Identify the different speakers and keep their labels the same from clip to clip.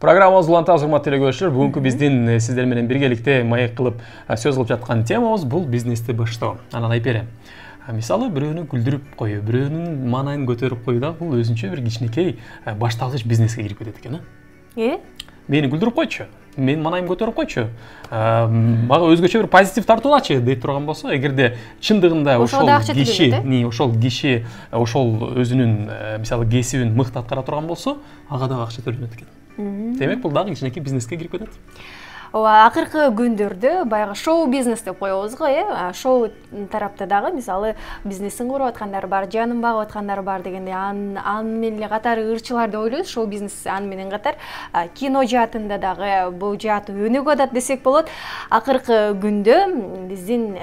Speaker 1: Программабыз улантабыз, урматтуу телекөрүүчүлөр. Бүгүнкү биздин сиздер менен биргеликте маек кылып сөз кылып жаткан темабыз бул бизнести баштоо. Анан айтып берем. Мисалы бирөөнү күлдүрүп коюу, бирөөнүн маанайын көтөрүп коюу да бул өзүнчө бир кичинекей башталгыч бизнеске кирип кетет экен, Мени күлдүрүп койчу, менин маанайымды көтөрүп койчу. Мага өзгөчө бир позитив тартуулачы дейт турган болсо, эгерде чындыгында ошол киши ошол өзүнүн мисалы кесибин мыкты аткара турган болсо, ага дагы акча төлөнөт экен. Демек бул дагы кичинекей бизнеске кирип кетет.
Speaker 2: Акыркы күндөрдө баягы шоу бизнес деп коебуз го, шоу тарапта дагы мисалы бизнесин куруп аткандар бар, жанын багып аткандар бар дегенде аны менен катары ырчылар деп ойлойбуз. Шоу бизнес аны менен катар кино жаатында дагы бул жааты өнүгүп атат десек болот. Акыркы күндө биздин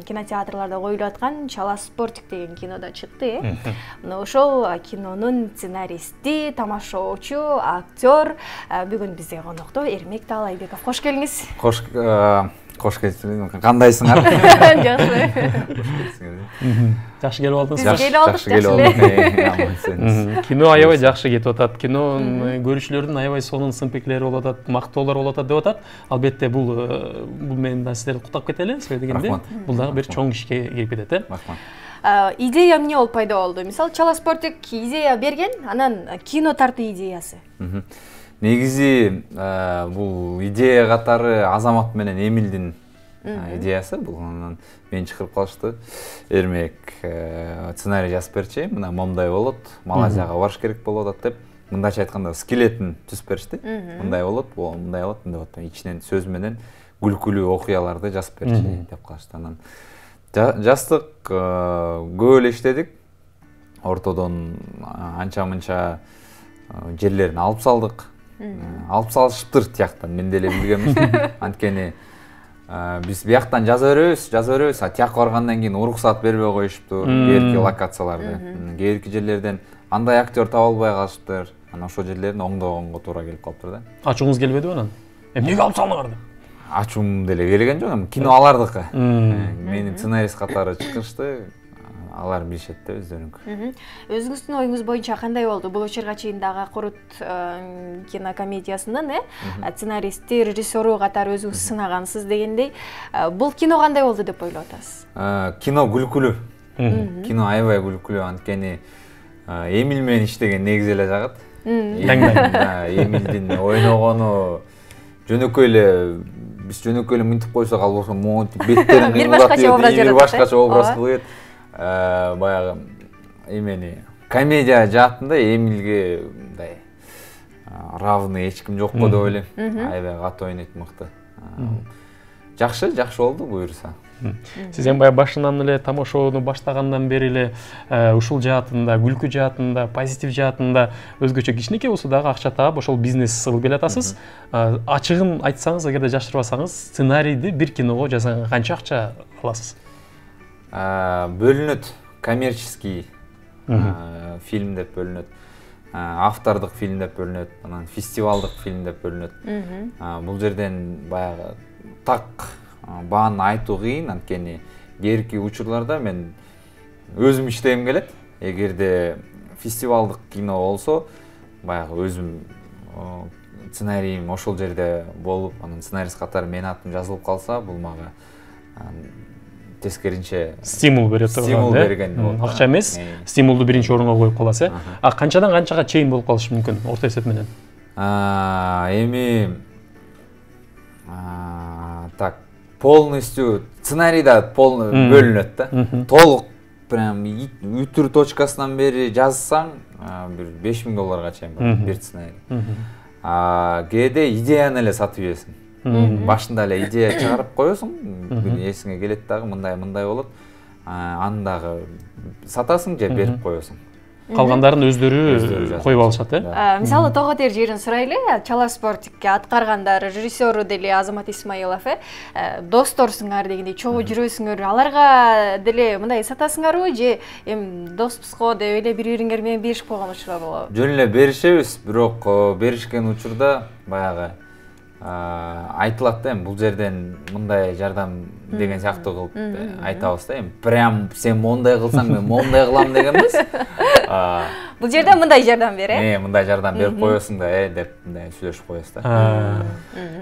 Speaker 2: кинотеатрларда коюлуп аткан Чала Спортик деген кино да чыкты. Мына ошол кинонун сценаристи, тамашачы, актер бүгүн бизде конокто Эрмек Таалайбеков. Кош келиңиз.
Speaker 3: Кош келиңиз. Кандайсыңар?
Speaker 2: Жакшы.
Speaker 1: Жакшы келип алдыңыз.
Speaker 3: Жакшы келип алдым.
Speaker 1: Кино аябай жакшы кетип атат. Кино көрүүчүлөрдүн аябай сонун сымпекелери болуп атат, мактоолор болуп атат деп атат. Албетте бул менен да сиздерди куттап кетели. Себеби дегенде бул дагы бир чоң ишке кирип кетет,
Speaker 2: Идея эмне болуп пайда болду? Мисалы Чала Спортик идея берген, анан кино тартуу идеясы.
Speaker 3: Негизи бул идея катары Азамат менен Эмилдин идеясы. Бул анан мени чакырып калышты. Эрмек сценарий жазып берчи, мына момундай болот, Малайзияга барыш керек болуп атат деп. Мындайча айтканда скелетин түзүп беришти. Мындай болот, мындай болот, мындай болот. Ичинен сөз менен күлкүлүү окуяларды жазып берчи деп калышты. Анан жастык, көп эле иштедик. Ортодон анча-мынча жерлерин алып салдык. Алып салышыптыр тияктан, мен деле билген эмесмин. Анткени биз бияктан жаза беребиз, тияка баргандан кийин уруксат бербей коюшуптур, кээки локацияларды. Кээки жерлерден андай актер таба албай калышыптыр. Анан ошол жерлерин оңдогонго туура келип калыптыр да.
Speaker 1: Ачууңуз келбедиби анан? Эмнеге алып салдыңар деп?
Speaker 3: Ачуум деле келген жок, кино алардыкы. Менин сценарист катары чыкышты. Алар билишет да өздөрүнкү.
Speaker 2: Өзүңүздүн оюңуз боюнча кандай болду? Бул учурга чейин дагы Корут кинокомедиясынын сценаристи, режиссеру катары өзүңүз сынагансыз дегендей, бул кино кандай болду деп ойлоп атасыз?
Speaker 3: Кино күлкүлүү. Кино аябай күлкүлүү, анткени Эмил менен иштеген негизи эле жагат. Эмилдин ойногону жөнөкөй эле биз жөнөкөй эле мынтип койсок, ал болсо монтип беттерин кыймылдатып, бир башкача образ кылып. Баягы эмени комедия жаатында Эмилге мындай равный эч ким жок го деп ойлойм. Аябай катуу ойнойт, мыкты. Жакшы болду буюрса.
Speaker 1: Сиз эми баягы башынан эле тамашоону баштагандан бери эле ушул жаатында, күлкү жаатында, позитив жаатында өзгөчө кичинекей болсо дагы акча таап ошол бизнес кылып келатасыз. Ачыгын айтсаңыз, эгерде жаштырбасаңыз, сценарийди бир киного жазганга канча акча аласыз?
Speaker 3: Бөлүнөт, коммерческий фильм деп бөлүнөт, автордук фильм деп бөлүнөт, анан фестивалдык фильм деп бөлүнөт. Бул жерден баягы так бааны айтуу кыйын, анткени кээки учурларда мен өзүм иштегим келет. Эгерде фестивалдык кино болсо, баягы өзүм сценариym ошол жерде болуп, анан сценарист катары менин атым жазылып калса, бул мага тескеринче
Speaker 1: стимул берет
Speaker 3: берген.
Speaker 1: Акча эмес, стимулду биринчи орунга коюп каласыз, канчадан канчага чейин болуп калышы мүмкүн орто эсеп менен?
Speaker 3: Эми так полностью сценарийда бөлүнөт да. Толук прям үтүр точкасынан бери жазсаң, бир $5000 чейин болот бир сценарий. Кээде идеяны эле сатып ийесиң. Башында эле идея чыгарып коесуң, эсиңе келет дагы мындай болот. Аны дагы сатасың же берип коесуң.
Speaker 1: Калгандарын өздөрү коюп алышат,
Speaker 2: Мисалы тоо тер жерин сурайлы, Чала Спортикке аткаргандар, режиссеру деле Азамат Исмаилов, досторсуңар дегендей, чогуу жүрөсүңөр, аларга деле мындай сатасыңарбы же эми доспуз го деп эле бири-бириңер менен беришип койгон учурлар болобу?
Speaker 3: Жөн эле беришебиз, бирок беришкен учурда баягы айтылат да, бул жерден мындай жардам деген сыяктуу кылып айтабыз да. Прям сен мондай кылсаң мен мондай кылам деген эмес.
Speaker 2: Бул жерде мындай жардам бер,
Speaker 3: мындай жардам берип коесуң да, деп мындай сүйлөшүп коесуз да.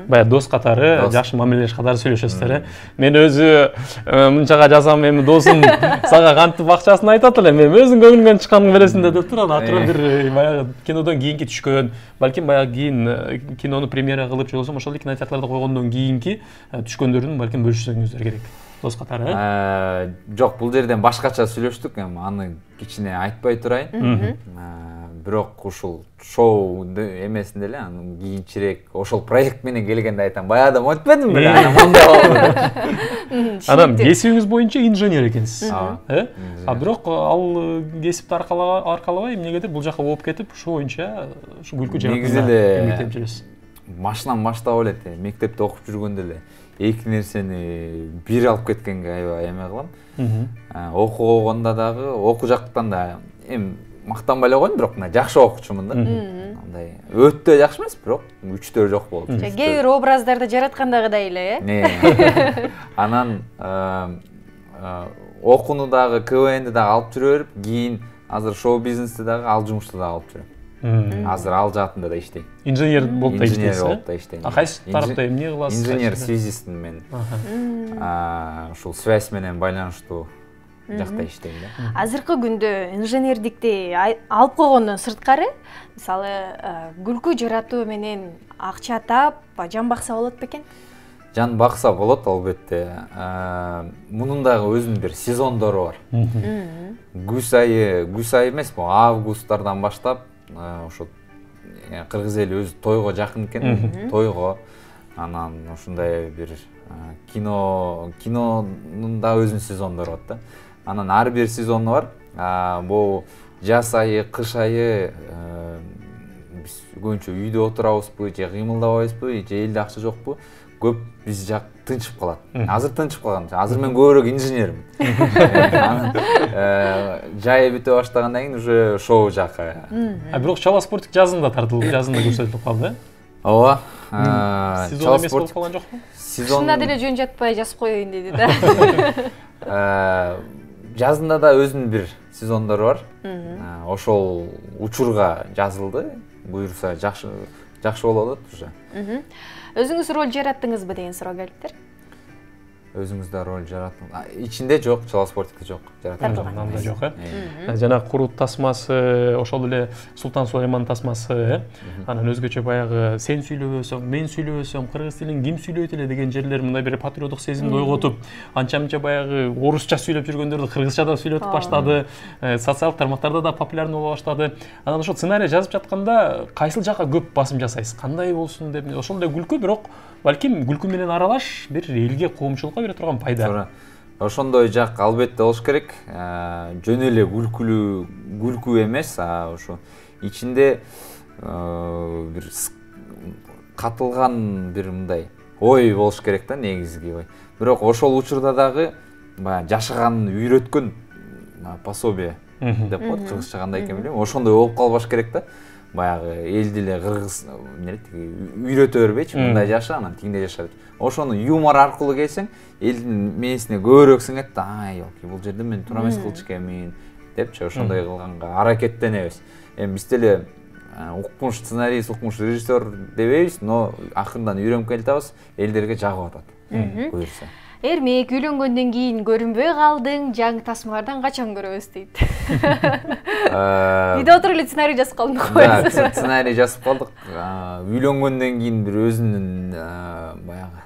Speaker 1: Баягы дос катары, жакшы мамилелеш катары сүйлөшөсүздөр, Мен өзү мынчага жазам, эми досум сага кантип акчасын айтат элем, эми өзүң көңүлүңөн чыкканын бересиң да деп туруп, акыры бир баягы кинодон кийинки түшкөн, балким баягы кийин кинону премьера кылып же болбосо ошол кинотеатрда койгондон кийинки түшкөндөрдүн балким бөлүшсөңүздөр керек. Дос катары.
Speaker 3: Жок, бул жерден башкача сүйлөштүк, эми аны кичине айтпай турайын. Бирок ушул шоу эмесинде эле анын кийинчерээк ошол проект менен келгенде айтам, баягыда монтпедим беле, анан мондай болду.
Speaker 1: Анан кесибиңиз боюнча инженер экенсиз. Бирок ал кесипти аркалабай эмнегедир бул жака ооп кетип, ошол боюнча ушу күлкү жаатында эмгектенип жүрөсүз.
Speaker 3: Машинан баштап элет, мектепте окуп жүргөндө эле эки нерсени бир алып кеткенге аябай эме кылам. Окуганда дагы, окуу жактан да эми мактанбай эле коеюн, бирок мына жакшы окуучумун да. Андай өтө жакшы эмес, бирок 3-4 жок болот.
Speaker 2: Кээ бир образдарды жараткандагыдай эле,
Speaker 3: Анан окууну дагы, КВНди дагы алып жүрө берип, кийин азыр шоу бизнести дагы, ал жумушту дагы алып жүрөм. Азыр ал жаатында да иштейм.
Speaker 1: Инженер болуп да иштейсиз.
Speaker 3: Инженер болуп да иштейм.
Speaker 2: Кайсы
Speaker 1: тарапта эмне кыласыз?
Speaker 3: Инженер связистмин мен. Ушул связь менен байланыштуу жакта иштейм да.
Speaker 2: Азыркы күндө инженердикти алып койгондон сырткары, мисалы, күлкү жаратуу менен акча тап, жан бакса болот бекен?
Speaker 3: Жан бакса болот, албетте. Мунун дагы өзүнүн бир сезондору бар. Күз айы эмес, бул августтардан баштап ошо кыргыз эли өзү тойго жакын экен, тойго, анан ушундай бир кинонун да өзүнүн сезондору бар да. Анан ар бир сезону бар. Бул жаз айы, кыш айы биз көбүнчө үйдө отурабызбы, же кыймылдабайбызбы, же элде акча жокпу, көп биз жак тынчып калат. Азыр тынчып калган. Азыр мен көбүрөөк инженермин. Жай бүтө баштагандан кийин уже шоу жакка.
Speaker 1: Бирок Чала спорттук жазында тартылып, жазында көрсөтүлүп калды.
Speaker 3: Ооба.
Speaker 1: Сезон эмес болуп калган жокпу?
Speaker 2: Шунда деле жөн жатпай жазып коеюн деди да.
Speaker 3: Жазында да өзүнүн бир сезондору бар. Ошол учурга жазылды. Буюрса жакшы болот уже.
Speaker 2: Өзүңүз роль жараттыңызбы деген суроо келиптир.
Speaker 3: Өзүңүздө роль жараттым. Ичинде жок, Чала спорттукта жок.
Speaker 1: Анда жок, Жана Курут тасмасы, ошол эле Султан Сулайман тасмасы, анан өзгөчө баягы сен сүйлөбөсөң, мен сүйлөбөсөм, кыргыз тилин ким сүйлөйт эле деген жерлер мындай бир патриоттук сезимди ойготуп, анча-мынча баягы орусча сүйлөп жүргөндөрдү кыргызча да сүйлөтүп баштады, социалдык тармактарда да популярный боло баштады. Анан ошол сценарий жазып жатканда кайсыл жакка көп басым жасайсыз? Кандай болсун деп, ошол эле күлкү, бирок балким күлкү менен аралаш бир элге, коомчулукка бере турган пайда.
Speaker 3: Ошондой жак албетте болуш керек. Жөн эле күлкү эмес, ошо ичинде бир катылган бир мындай ой болуш керек да, негизги ой. Бирок ошол учурда дагы баягы жашаганын үйрөткөн пособие деп коет, кыргызча кандай экен билбейм. Ошондой болуп калбаш керек да. Баягы элди эле кыргыз үйрөтө бербейчи, мындай жаша, анан тигиндей жаша. Ошону юмор аркылуу келсең, элдин мээсине көбүрөөк сиңет да, ёлки, бул жерде мен туура эмес кылчу экенмин депчи, ошондой кылганга аракеттенебиз. Эми биз деле укмуш сценарист, укмуш режиссер дебейбиз, но акырындан үйрөнүп келатабыз, элдерге жагып атат. Буюрса.
Speaker 2: Эрмек, үйлөнгөндөн кийин көрүнбөй калдың, жаңы тасмалардан качан көрөбүз дейт. Үйдө отуруп эле сценарий жазып калдың го.
Speaker 3: Сценарий жазып калдык. Үйлөнгөндөн кийин бир өзүнүн баягы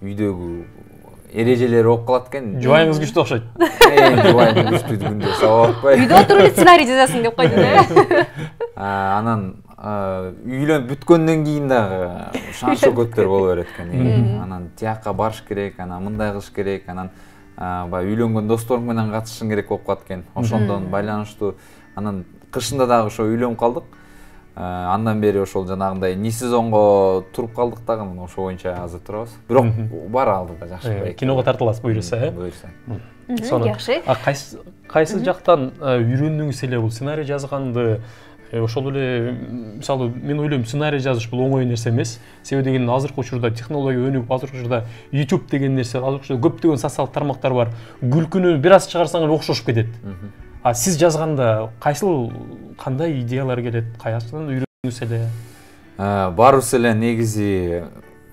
Speaker 3: үйдөгү эрежелери болуп калат экен.
Speaker 1: Жубайыңыз күчтүү окшойт.
Speaker 3: Жубайым күчтүү күндө сабак атпай.
Speaker 2: Үйдө отуруп эле сценарий жазасың деп койдун.
Speaker 3: Анан үйлөнүп бүткөндөн кийин дагы шаншо көттөр боло берет экен. Анан тияка барыш керек, анан мындай кылыш керек, анан баягы үйлөнгөн досторуң менен катышышың керек болуп калат экен. Ошондон байланыштуу анан кышында дагы ошо үйлөнүп калдык. Андан бери ошол жанагындай не сезонго туруп калдык дагы, ошо боюнча азыр турабыз. Бирок бар алдыда жакшы.
Speaker 1: Киного тартыласыз буюрса,
Speaker 3: Буюрса.
Speaker 2: Жакшы.
Speaker 1: Кайсы жактан үйрөндүңүз эле бул сценарий жазганды? Ошол эле, мисалы, мен ойлойм, сценарий жазыш бул оңой нерсе эмес. Себеби деген азыркы учурда технология өнүгүп, азыркы учурда YouTube деген нерсе, азыркы учурда көптөгөн социалдык тармактар бар. Күлкүнү бир аз чыгарсаң эле окшошуп кетет. Сиз жазганда кайсыл кандай идеялар келет, каяктан үйрөнүңүз эле?
Speaker 3: Баарыбыз эле негизи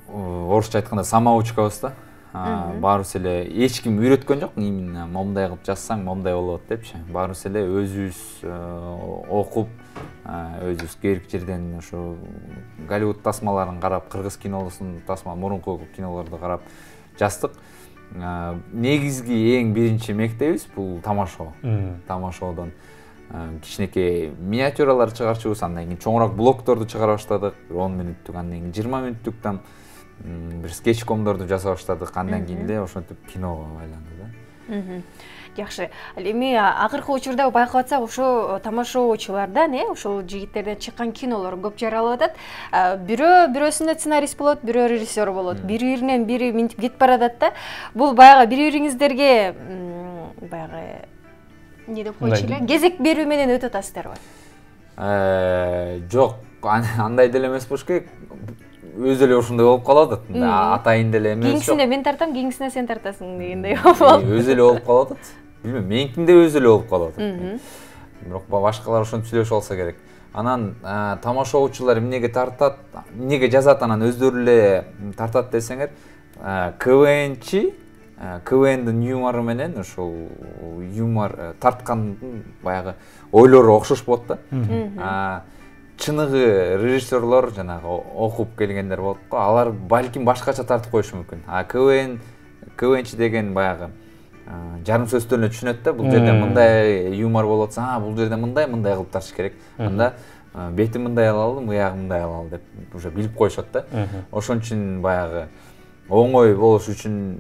Speaker 3: орусча айтканда самоучкабыз да. Баарыбыз эле эч ким үйрөткөн жок, именно момундай кылып жазсаң момундай болот депчи. Баарыбыз эле өзүбүз окуп, өзүбүз керек жерден ушу Голливуд тасмаларын карап, кыргыз киносун мурунку кинолорду карап жаздык. Негизги эң биринчи мектебибиз бул тамашоо. Тамашоодон кичинекей миниатюралар чыгарчубуз, андан кийин чоңураак блогторду чыгара баштадык. 10 мүнөттүк, андан кийин 20 мүнөттүк там бир скетчкомдорду жасап баштадык. Андан кийин эле ошентип киного айланды да.
Speaker 2: Жакшы. Эми акыркы учурда байкап атсак, ошо тамашоочулардан, ошол жигиттерден чыккан кинолор көп жаралып атат. Бирөөсүндө сценарист болот, бирөө режиссер болот. Бири-биринен бири минтип кетип баратат да. Бул баягы бири-бириңиздерге баягы эмне деп койчу эле, кезек берүү менен өтө атасыздарбы?
Speaker 3: Жок, андай деле эмес болуш керек. Өзү эле ошондой болуп калат. Атайын деле эмес.
Speaker 2: Кийинкисине мен тартам, кийинкисине сен тартасың дегендей болуп.
Speaker 3: Өзү эле болуп калат. Билбейм, меникинде өзү эле болуп калат. Бирок башкалар ошентип сүйлөшүп алса керек. Анан тамашоочулар эмнеге тартат, эмнеге жазат, анан өздөрү эле тартат десеңер, КВНчи КВНдин юмору менен ошол юмор тарткандын баягы ойлору окшош болот да. Чыныгы режиссерлор жанагы окуп келгендер болот го, алар балким башкача тартып коюшу мүмкүн. КВНчи деген баягы жарым сөздөн эле түшүнөт да, бул жерде мындай юмор болот атса, бул жерде мындай кылып тартыш керек. Анда бети мындай алалы, мыягы мындай алалы деп уже билип коюшат да. Ошон үчүн баягы оңой болуш үчүн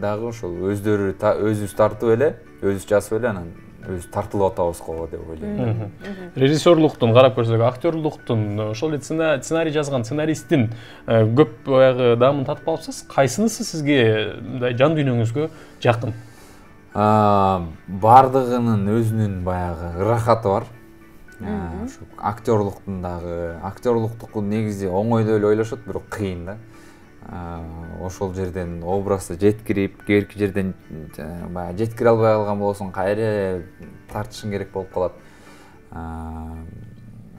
Speaker 3: дагы ошол өзүбүз тартып эле, өзүбүз жазып эле, анан өзү тартылып атабыз го деп ойлойм.
Speaker 1: Режиссерлуктун карап көрсөк, актерлуктун, ошол эле сценарий жазган сценаристтин көп баягы даамын татып калыпсыз. Кайсынысы сизге мындай жан дүйнөңүзгө жакын?
Speaker 3: Бардыгынын өзүнүн баягы ырахаты бар. Ушу актерлуктуку негизи оңой деп эле ойлошот, бирок кыйын да. Ошол жерден образды жеткирип, кээки жерден баягы жеткире албай калган болсоң, кайра тартышың керек болуп калат.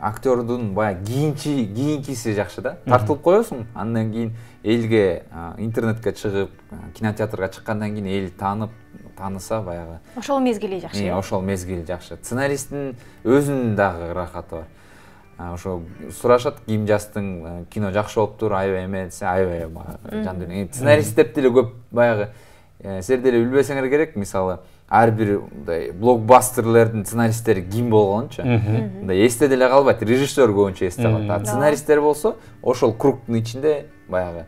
Speaker 3: Актёрдун баягы кийинкиси жакшы да. Тартылып коесуң, андан кийин элге интернетке чыгып, кинотеатрга чыккандан кийин эл тааныса баягы.
Speaker 2: Ошол мезгили жакшы.
Speaker 3: Ошол мезгил жакшы. Сценаристтин өзүнүн дагы ырахаты бар. Ошо сурашат, ким жаздың, кино жакшы болуптур, аябай эме десе, аябай жан дүйнө. Сценарист деп деле көп баягы силер деле билбесеңер керек, мисалы ар бир мындай блокбастерлердин сценаристтери ким болгончу. Мындай эсте деле калбайт, режиссер көбүнчө эсте калат. Сценаристтер болсо ошол кругтун ичинде баягы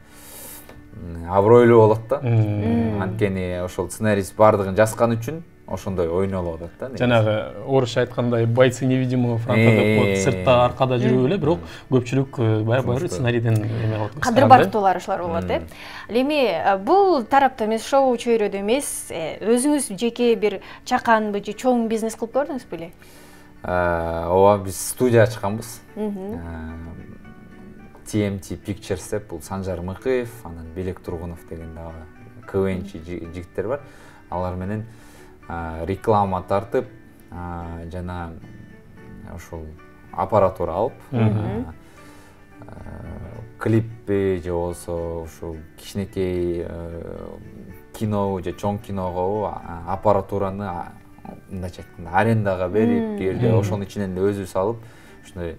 Speaker 3: абройлуу болот да. Анткени ошол сценарист бардыгын жазган үчүн ошондой ойнолуп атат да.
Speaker 1: Жанагы орусча айткандай бойцы невидимого фронта деп коет, сыртта аркада жүрүп эле, бирок көпчүлүк баягы сценарийден эме кылып
Speaker 2: кадыр бактуулар ошолор болот э. Эми бул тарапта эмес, шоу чөйрөдө эмес, өзүңүз жеке бир чаканбы же чоң бизнес кылып көрдүңүз беле?
Speaker 3: Ооба, биз студия ачканбыз. TMT Pictures деп, бул Санжар Мыкыев, анан Белек Тургунов деген дагы КВНчи жигиттер бар. Алар менен реклама тартып, жана ошол аппаратура алып, клиппи же болсо ошол кичинекей кино же чоң киного аппаратураны мындайча айтканда арендага берип, кээде ошонун ичинен өзүбүз алып, ушундай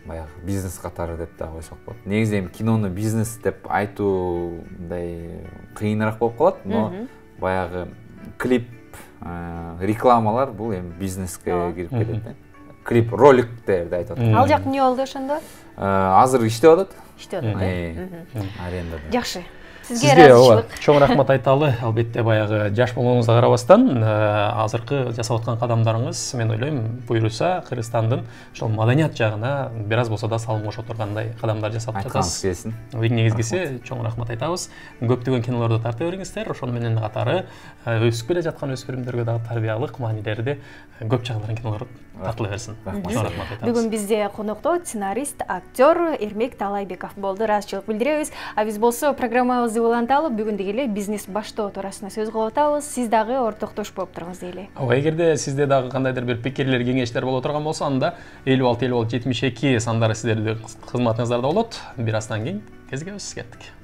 Speaker 3: баягы бизнес катары деп да койсок болот. Негизи эми кинону бизнес деп айтуу мындай кыйыныраак болуп калат, но баягы клип, рекламалар бул эми бизнеске кирип кетет да. Клип, ролик деп айтат.
Speaker 2: Ал жак эмне болду ошондо?
Speaker 3: Азыр иштеп атат.
Speaker 2: Иштеп атат.
Speaker 3: Арендада.
Speaker 2: Жакшы.
Speaker 1: Сизге ооба чоң рахмат айталы. Албетте баягы жаш болгонуңузга карабастан, азыркы жасап аткан кадамдарыңыз, мен ойлойм, буйруса Кыргызстандын ошол маданият жагына бир аз болсо да салым кошо тургандай кадамдар жасап жатасыз. Негизгиси чоң рахмат айтабыз. Көптөгөн кинолорду тарта бериңиздер. Ошону менен катары өсүп келе жаткан өспүрүмдөргө дагы тарбиялык маанилерди көп чагылган кинолор тартыла берсин. Чоң рахмат айтабыз.
Speaker 2: Бүгүн бизде конокто сценарист, актер Эрмек Талайбеков болду. Ыраазычылык билдиребиз. А биз болсо программабызды сөзүбүздү уланталы, бүгүндүк эле бизнес баштоо туурасында сөз кылып атабыз. Сиз дагы ортоктош болуп туруңуз дейли.
Speaker 1: Эгерде сизде дагы кандайдыр бир пикирлер, кеңештер боло турган болсо, анда 56 56 72 сандары сиздердин кызматыңыздарда болот. Бир аздан кийин кезигебиз, кеттик.